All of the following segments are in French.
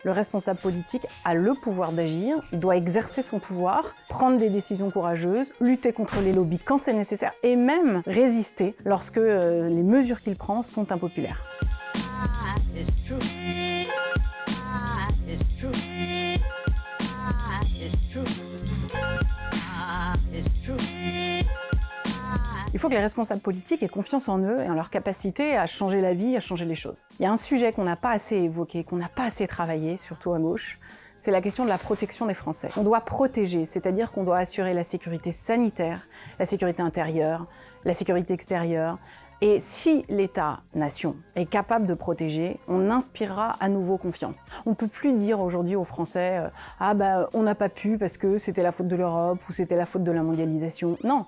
Le responsable politique a le pouvoir d'agir, il doit exercer son pouvoir, prendre des décisions courageuses, lutter contre les lobbies quand c'est nécessaire et même résister lorsque les mesures qu'il prend sont impopulaires. Il faut que les responsables politiques aient confiance en eux et en leur capacité à changer la vie, à changer les choses. Il y a un sujet qu'on n'a pas assez évoqué, qu'on n'a pas assez travaillé, surtout à gauche, c'est la question de la protection des Français. On doit protéger, c'est-à-dire qu'on doit assurer la sécurité sanitaire, la sécurité intérieure, la sécurité extérieure. Et si l'État-nation est capable de protéger, on inspirera à nouveau confiance. On ne peut plus dire aujourd'hui aux Français « Ah bah on n'a pas pu parce que c'était la faute de l'Europe ou c'était la faute de la mondialisation ». Non.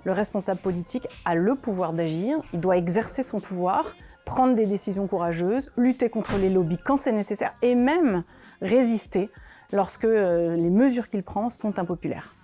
Le responsable politique a le pouvoir d'agir, il doit exercer son pouvoir, prendre des décisions courageuses, lutter contre les lobbies quand c'est nécessaire et même résister lorsque les mesures qu'il prend sont impopulaires.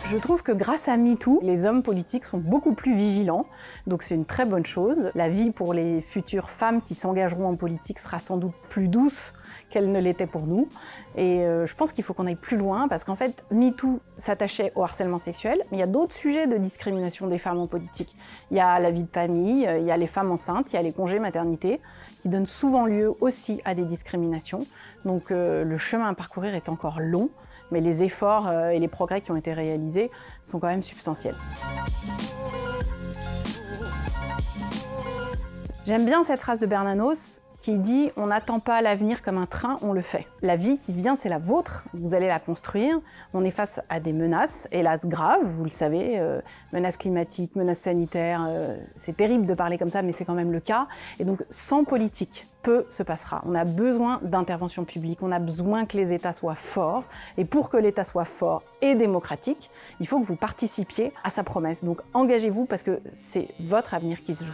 Je trouve que grâce à MeToo, les hommes politiques sont beaucoup plus vigilants, donc c'est une très bonne chose. La vie pour les futures femmes qui s'engageront en politique sera sans doute plus douce qu'elle ne l'était pour nous. Et je pense qu'il faut qu'on aille plus loin, parce qu'en fait, MeToo s'attachait au harcèlement sexuel, mais il y a d'autres sujets de discrimination des femmes en politique. Il y a la vie de famille, il y a les femmes enceintes, il y a les congés maternité, qui donnent souvent lieu aussi à des discriminations. Donc le chemin à parcourir est encore long, mais les efforts et les progrès qui ont été réalisés sont quand même substantiels. J'aime bien cette phrase de Bernanos qui dit « On n'attend pas l'avenir comme un train, on le fait ». La vie qui vient, c'est la vôtre, vous allez la construire. On est face à des menaces, hélas graves, vous le savez, menaces climatiques, menaces sanitaires, c'est terrible de parler comme ça, mais c'est quand même le cas. Et donc, sans politique, peu se passera. On a besoin d'intervention publique, on a besoin que les États soient forts. Et pour que l'État soit fort et démocratique, il faut que vous participiez à sa promesse. Donc engagez-vous parce que c'est votre avenir qui se joue.